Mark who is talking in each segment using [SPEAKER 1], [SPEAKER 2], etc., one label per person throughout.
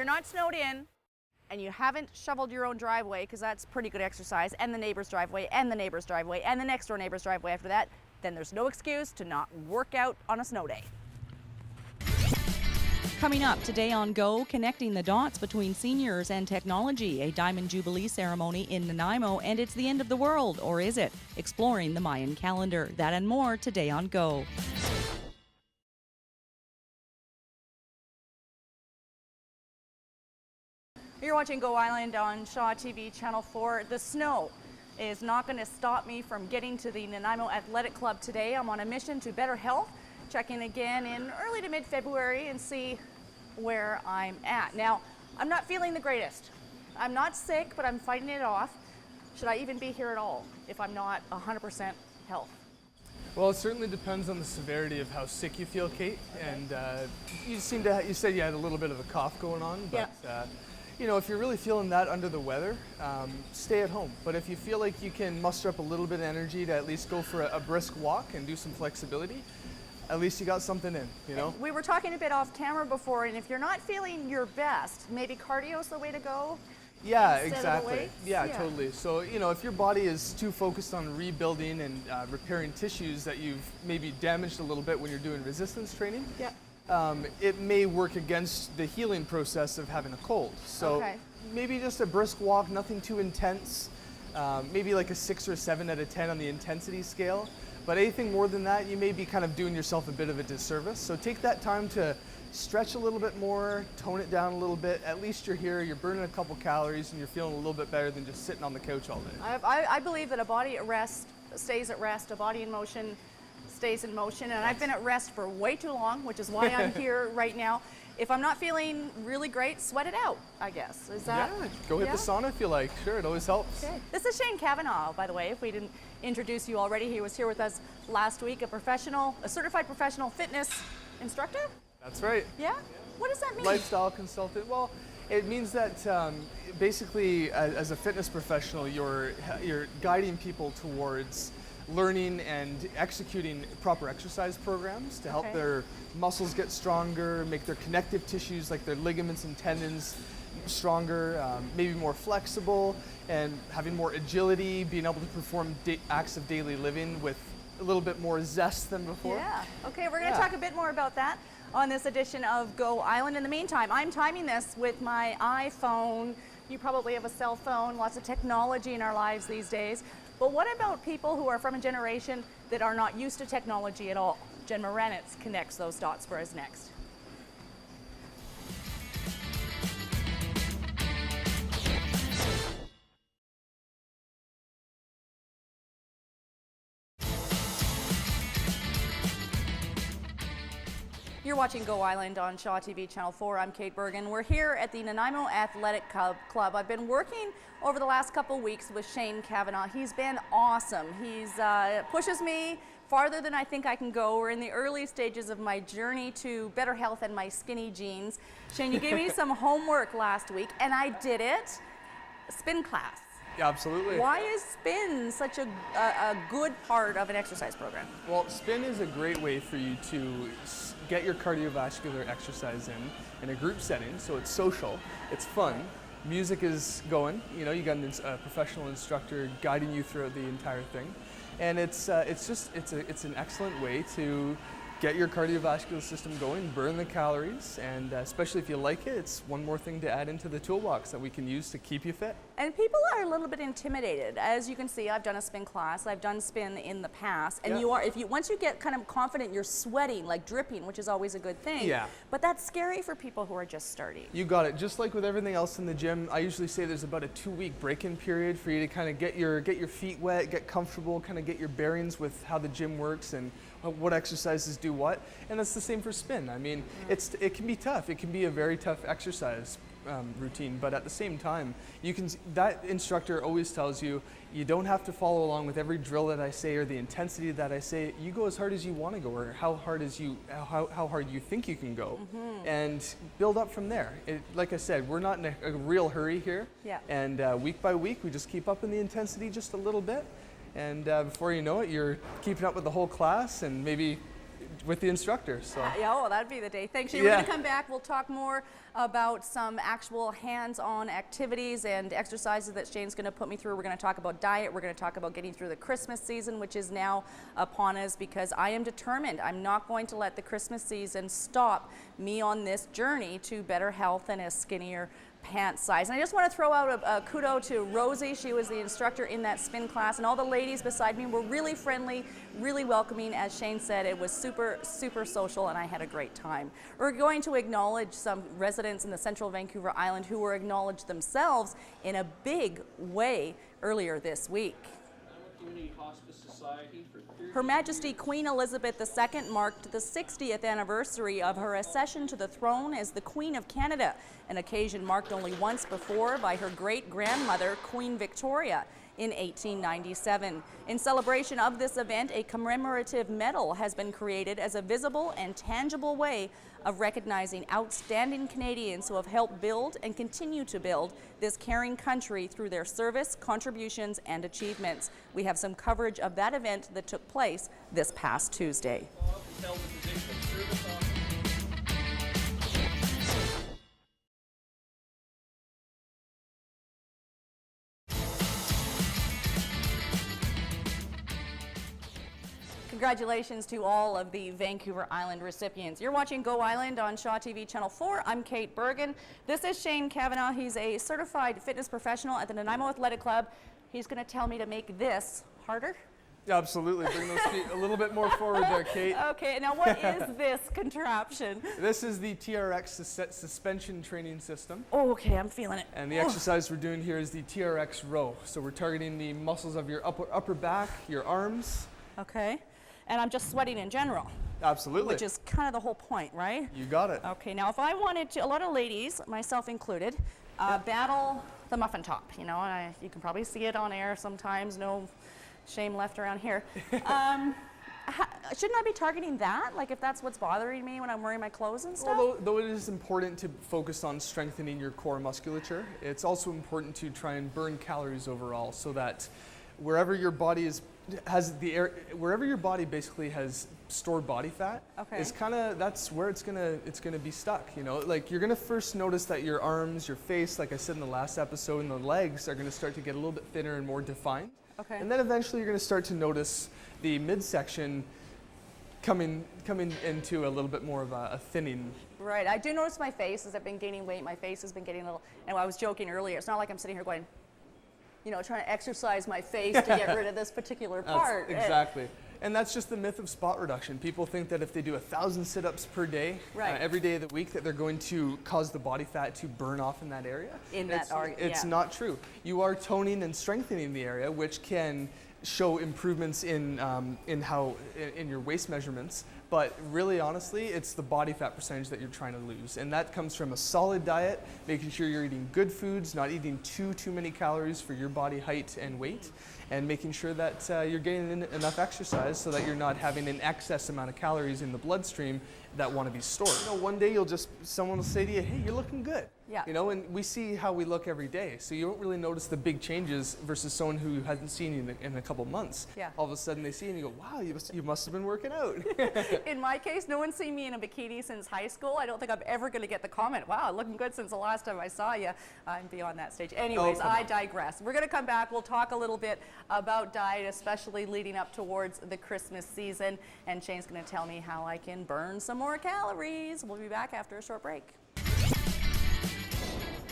[SPEAKER 1] you're not snowed in and you haven't shoveled your own driveway, because that's pretty good exercise, and the neighbor's driveway, and the neighbor's driveway, and the next door neighbor's driveway after that, then there's no excuse to not work out on a snow day.
[SPEAKER 2] Coming up today on Go, connecting the dots between seniors and technology, a Diamond Jubilee ceremony in Nanaimo, and it's the end of the world, or is it? Exploring the Mayan calendar. That and more today on Go.
[SPEAKER 1] You're watching Go Island on Shaw TV Channel 4. The snow is not going to stop me from getting to the Nanaimo Athletic Club today. I'm on a mission to better health. Check in again in early to mid-February and see where I'm at. Now, I'm not feeling the greatest. I'm not sick, but I'm fighting it off. Should I even be here at all if I'm not 100% health?
[SPEAKER 3] Well, it certainly depends on the severity of how sick you feel, Kate. Okay. And you said you had a little bit of a cough going on, but you know, if you're really feeling that under the weather, stay at home. But if you feel like you can muster up a little bit of energy to at least go for a brisk walk and do some flexibility, at least you got something in, you know?
[SPEAKER 1] We were talking a bit off camera before, and if you're not feeling your best, maybe cardio's the way to go?
[SPEAKER 3] Yeah, exactly. Yeah, totally. So, you know, if your body is too focused on rebuilding and repairing tissues that you've maybe damaged a little bit when you're doing resistance training, it may work against the healing process of having a cold. So maybe just a brisk walk, nothing too intense, maybe like a 6 or 7 out of 10 on the intensity scale. But anything more than that, you may be kind of doing yourself a bit of a disservice. So take that time to stretch a little bit more, tone it down a little bit. At least you're here, you're burning a couple calories, and you're feeling a little bit better than just sitting on the couch all day.
[SPEAKER 1] I believe that a body at rest stays at rest, a body in motion stays in motion, and I've been at rest for way too long, which is why I'm here right now. If I'm not feeling really great, sweat it out, I guess. Is that?
[SPEAKER 3] Yeah, go hit the sauna if you like. Sure, it always helps.
[SPEAKER 1] Okay. This is Shane Cavanaugh, by the way, if we didn't introduce you already. He was here with us last week, a certified professional fitness instructor?
[SPEAKER 3] That's right.
[SPEAKER 1] Yeah? What does that mean?
[SPEAKER 3] Lifestyle consultant. Well, it means that basically as a fitness professional, you're guiding people towards learning and executing proper exercise programs to help their muscles get stronger, make their connective tissues like their ligaments and tendons stronger, maybe more flexible, and having more agility, being able to perform acts of daily living with a little bit more zest than before.
[SPEAKER 1] Yeah. Okay, we're going to talk a bit more about that on this edition of Go Island. In the meantime, I'm timing this with my iPhone. You probably have a cell phone, lots of technology in our lives these days. But what about people who are from a generation that are not used to technology at all? Jen Moranitz connects those dots for us next. You're watching Go Island on Shaw TV Channel 4. I'm Kate Bergen. We're here at the Nanaimo Athletic Club. I've been working over the last couple weeks with Shane Cavanaugh. He's been awesome. He's pushes me farther than I think I can go. We're in the early stages of my journey to better health and my skinny jeans. Shane, you gave me some homework last week, and I did it. Spin class.
[SPEAKER 3] Yeah, absolutely.
[SPEAKER 1] Why is spin such a good part of an exercise program?
[SPEAKER 3] Well, spin is a great way for you to get your cardiovascular exercise in a group setting, so it's social, it's fun, music is going, you know, you got a professional instructor guiding you throughout the entire thing, and it's an excellent way to get your cardiovascular system going, burn the calories, and especially if you like it, it's one more thing to add into the toolbox that we can use to keep you fit.
[SPEAKER 1] And people are a little bit intimidated. As you can see, I've done a spin class, I've done spin in the past, and once you get kind of confident, you're sweating, like dripping, which is always a good thing.
[SPEAKER 3] Yeah.
[SPEAKER 1] But that's scary for people who are just starting.
[SPEAKER 3] You got it. Just like with everything else in the gym, I usually say there's about a 2-week break-in period for you to kind of get your feet wet, get comfortable, kind of get your bearings with how the gym works and what exercises do what, and that's the same for spin. I mean, it can be tough. It can be a very tough exercise routine, but at the same time, that instructor always tells you, you don't have to follow along with every drill that I say or the intensity that I say. You go as hard as you want to go, or how hard you think you can go, and build up from there. Like I said, we're not in a real hurry here, and week by week, we just keep up in the intensity just a little bit. And before you know it, you're keeping up with the whole class and maybe with the instructor. So.
[SPEAKER 1] Yeah, oh, that'd be the day. Thanks, Shane.
[SPEAKER 3] Yeah.
[SPEAKER 1] We're going to come back. We'll talk more about some actual hands-on activities and exercises that Shane's going to put me through. We're going to talk about diet. We're going to talk about getting through the Christmas season, which is now upon us, because I am determined. I'm not going to let the Christmas season stop me on this journey to better health and a skinnier pant size. And I just want to throw out a kudo to Rosie. She was the instructor in that spin class, and all the ladies beside me were really friendly, really welcoming. As Shane said, it was super, super social, and I had a great time. We're going to acknowledge some residents in the central Vancouver Island who were acknowledged themselves in a big way earlier this week. Her Majesty Queen Elizabeth II marked the 60th anniversary of her accession to the throne as the Queen of Canada, an occasion marked only once before by her great-grandmother, Queen Victoria, in 1897. In celebration of this event, a commemorative medal has been created as a visible and tangible way of recognizing outstanding Canadians who have helped build and continue to build this caring country through their service, contributions, and achievements. We have some coverage of that event that took place this past Tuesday. Congratulations to all of the Vancouver Island recipients. You're watching Go Island on Shaw TV Channel 4. I'm Kait Bergen. This is Shane Kavanagh. He's a certified fitness professional at the Nanaimo Athletic Club. He's going to tell me to make this harder.
[SPEAKER 3] Yeah, absolutely. Bring those feet a little bit more forward there, Kait.
[SPEAKER 1] Okay, now what is this contraption?
[SPEAKER 3] This is the TRX suspension training system.
[SPEAKER 1] Oh, okay, I'm feeling it.
[SPEAKER 3] And the exercise we're doing here is the TRX row. So we're targeting the muscles of your upper back, your arms.
[SPEAKER 1] Okay, and I'm just sweating in general.
[SPEAKER 3] Absolutely.
[SPEAKER 1] Which is kind of the whole point, right?
[SPEAKER 3] You got it.
[SPEAKER 1] Okay, now if I wanted to, a lot of ladies, myself included, battle the muffin top, you know, and you can probably see it on air sometimes, no shame left around here. Shouldn't I be targeting that? Like if that's what's bothering me when I'm wearing my clothes and stuff?
[SPEAKER 3] Well, though it is important to focus on strengthening your core musculature, it's also important to try and burn calories overall so that wherever your body wherever your body basically has stored body fat, it's that's where it's gonna be stuck. You know, like you're gonna first notice that your arms, your face, like I said in the last episode, and the legs are gonna start to get a little bit thinner and more defined. Okay. And then eventually you're gonna start to notice the midsection coming into a little bit more of a thinning.
[SPEAKER 1] Right. I do notice my face as I've been gaining weight. My face has been getting a little. And I was joking earlier. It's not like I'm sitting here going, you know, trying to exercise my face to get rid of this particular part.
[SPEAKER 3] Exactly. And that's just the myth of spot reduction. People think that if they do 1,000 sit-ups per day, every day of the week, that they're going to cause the body fat to burn off in that area. It's not true. You are toning and strengthening the area, which can show improvements in your waist measurements. But really, honestly, it's the body fat percentage that you're trying to lose. And that comes from a solid diet, making sure you're eating good foods, not eating too many calories for your body height and weight, and making sure that you're getting in enough exercise so that you're not having an excess amount of calories in the bloodstream that want to be stored. You know, one day someone will say to you, hey, you're looking good. Yeah. You know, and we see how we look every day. So you don't really notice the big changes versus someone who hasn't seen you in a couple months. Yeah. All of a sudden they see you and you go, wow, you must have been working out.
[SPEAKER 1] In my case, no one's seen me in a bikini since high school. I don't think I'm ever going to get the comment, wow, looking good since the last time I saw you. I'm beyond that stage. Anyways, I digress. We're going to come back. We'll talk a little bit about diet, especially leading up towards the Christmas season. And Shane's going to tell me how I can burn some more calories. We'll be back after a short break.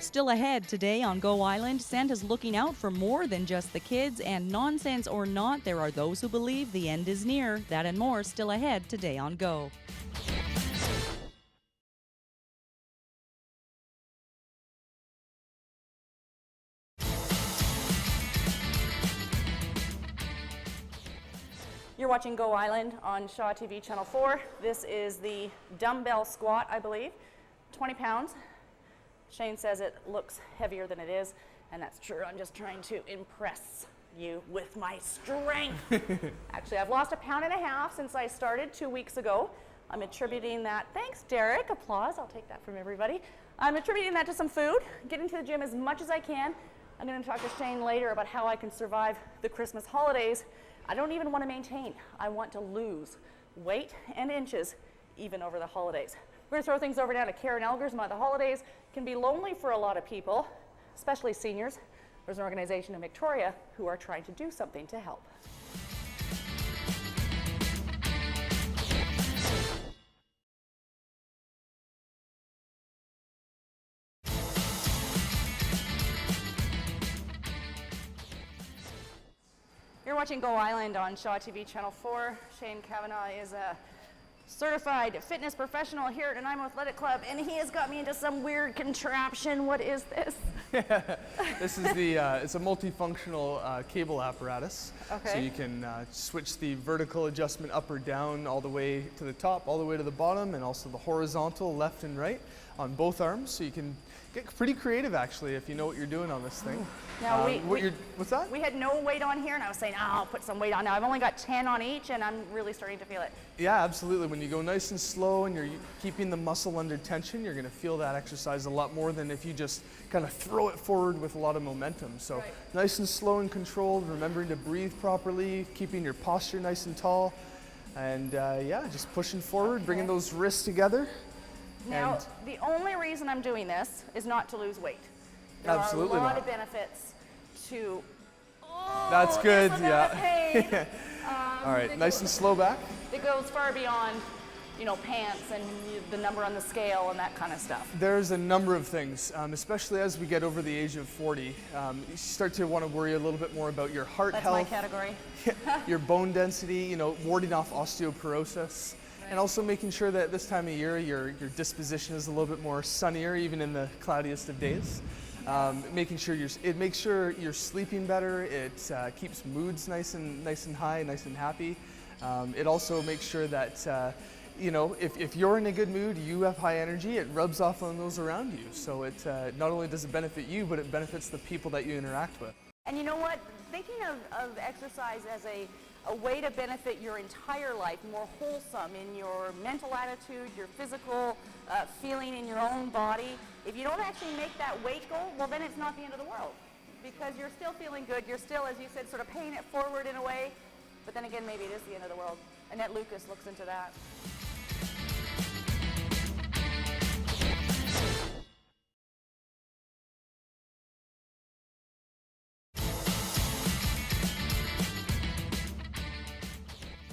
[SPEAKER 2] Still ahead today on Go Island, Santa's looking out for more than just the kids, and nonsense or not, there are those who believe the end is near. That and more still ahead today on Go.
[SPEAKER 1] You're watching Go Island on Shaw TV Channel 4. This is the dumbbell squat, I believe, 20 pounds. Shane says it looks heavier than it is, and that's true. I'm just trying to impress you with my strength. Actually, I've lost 1.5 pounds since I started 2 weeks ago. I'm attributing that, thanks Derek, applause, I'll take that from everybody. I'm attributing that to some food, getting to the gym as much as I can. I'm going to talk to Shane later about how I can survive the Christmas holidays. I don't even want to maintain, I want to lose weight and inches even over the holidays. We're gonna throw things over now to Karen Elgersma. The holidays can be lonely for a lot of people, especially seniors. There's an organization in Victoria who are trying to do something to help. You're watching Go Island on Shaw TV Channel 4. Shane Kavanagh is a certified fitness professional here at Nanaimo Athletic Club, and he has got me into some weird contraption. What is this?
[SPEAKER 3] This is it's a multifunctional cable apparatus.
[SPEAKER 1] Okay.
[SPEAKER 3] So you can switch the vertical adjustment up or down all the way to the top, all the way to the bottom, and also the horizontal left and right on both arms. So you can get pretty creative actually if you know what you're doing on this thing.
[SPEAKER 1] Now
[SPEAKER 3] what's that?
[SPEAKER 1] We had no weight on here, and I was saying, I'll put some weight on. Now I've only got 10 on each, and I'm really starting to feel it.
[SPEAKER 3] Yeah, absolutely. When you go nice and slow and you're keeping the muscle under tension, you're going to feel that exercise a lot more than if you just kind of throw it forward with a lot of momentum. So
[SPEAKER 1] Right.
[SPEAKER 3] Nice and slow and controlled, remembering to breathe properly, keeping your posture nice and tall, and yeah, just pushing forward, bringing those wrists together.
[SPEAKER 1] Now,
[SPEAKER 3] And
[SPEAKER 1] the only reason I'm doing this is not to lose weight. There
[SPEAKER 3] Absolutely
[SPEAKER 1] are a lot
[SPEAKER 3] not.
[SPEAKER 1] of benefits to.
[SPEAKER 3] That's good,
[SPEAKER 1] this amount of
[SPEAKER 3] yeah.
[SPEAKER 1] pain.
[SPEAKER 3] All right, nice and slow back.
[SPEAKER 1] It goes far beyond, pants and the number on the scale and that kind of stuff.
[SPEAKER 3] There's a number of things, especially as we get over the age of 40. You start to want to worry a little bit more about your heart
[SPEAKER 1] That's
[SPEAKER 3] health,
[SPEAKER 1] my category.
[SPEAKER 3] your bone density, warding off osteoporosis, and also making sure that this time of year your disposition is a little bit more sunnier, even in the cloudiest of days. It makes sure you're sleeping better. It keeps moods nice and high, nice and happy. It also makes sure that if you're in a good mood, you have high energy, it rubs off on those around you. So it not only does it benefit you, but it benefits the people that you interact with.
[SPEAKER 1] And you know what? Thinking of exercise as a way to benefit your entire life, more wholesome in your mental attitude, your physical feeling in your own body. If you don't actually make that weight goal, well then it's not the end of the world. Because you're still feeling good, you're still, as you said, sort of paying it forward in a way. But then again, maybe it is the end of the world. Annette Lucas looks into that.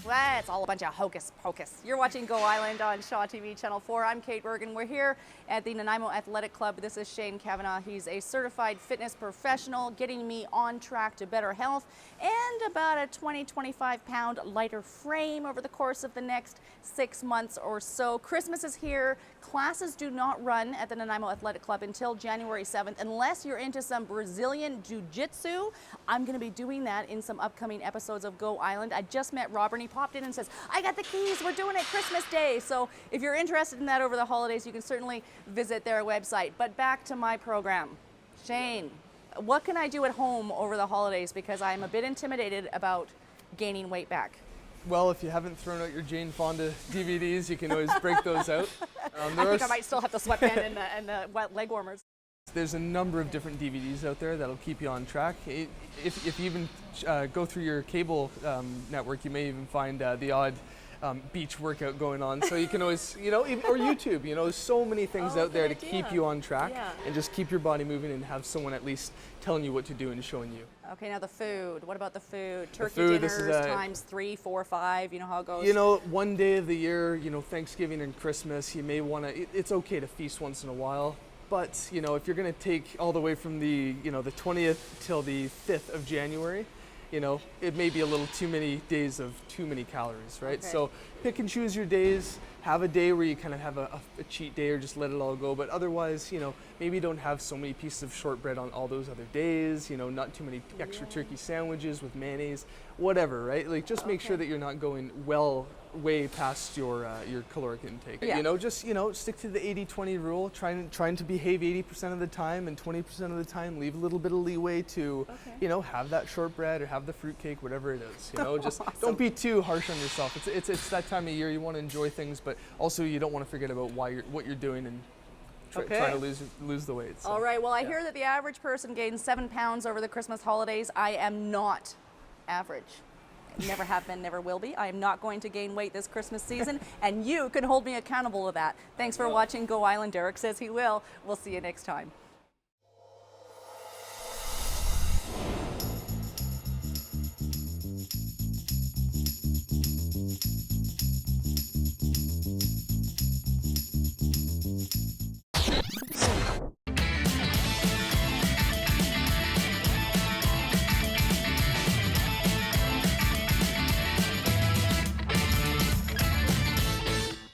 [SPEAKER 1] Well, it's all a bunch of hocus pocus. You're watching Go Island on Shaw TV Channel 4. I'm Kait Bergen. We're here at the Nanaimo Athletic Club. This is Shane Kavanagh. He's a certified fitness professional, getting me on track to better health and about a 20-25 pound lighter frame over the course of the next 6 months or so. Christmas is here. Classes do not run at the Nanaimo Athletic Club until January 7th unless you're into some Brazilian Jiu-Jitsu. I'm going to be doing that in some upcoming episodes of Go Island. I just met Robert and he popped in and says, I got the keys, we're doing it Christmas Day. So if you're interested in that over the holidays, you can certainly visit their website. But back to my program. Shane, what can I do at home over the holidays? Because I'm a bit intimidated about gaining weight back.
[SPEAKER 3] Well, if you haven't thrown out your Jane Fonda DVDs, you can always break those out.
[SPEAKER 1] I think I might still have the sweatband and the wet leg warmers.
[SPEAKER 3] There's a number of different DVDs out there that'll keep you on track. If you even go through your cable network, you may even find the odd beach workout going on. So you can always, or YouTube, there's so many things out there to keep you on track and just keep your body moving and have someone at least telling you what to do and showing you.
[SPEAKER 1] Okay, now the food. What about the food? Turkey
[SPEAKER 3] food,
[SPEAKER 1] dinners times 3, 4, 5, you know how it goes?
[SPEAKER 3] One day of the year, Thanksgiving and Christmas, you may want to, it's okay to feast once in a while. But, if you're going to take all the way from the 20th till the 5th of January, it may be a little too many days of too many calories, right?
[SPEAKER 1] Okay.
[SPEAKER 3] So pick and choose your days. Have a day where you kind of have a cheat day or just let it all go. But otherwise, maybe don't have so many pieces of shortbread on all those other days, not too many extra turkey sandwiches with mayonnaise, whatever, right? Like just make sure that you're not going way past your caloric intake.
[SPEAKER 1] Yeah.
[SPEAKER 3] Just stick to the 80-20 rule, trying to behave 80% of the time, and 20% of the time leave a little bit of leeway to have that shortbread or have the fruitcake, whatever it is. Just
[SPEAKER 1] Awesome.
[SPEAKER 3] Don't be too harsh on yourself. It's that time of year you want to enjoy things, but also you don't want to forget about what you're doing and trying to lose the weight. So,
[SPEAKER 1] All right, well, I hear that the average person gains 7 pounds over the Christmas holidays. I am not average. Never have been, never will be. I am not going to gain weight this Christmas season, and you can hold me accountable to that. Thanks for watching Go Island. Derek says he will. We'll see you next time.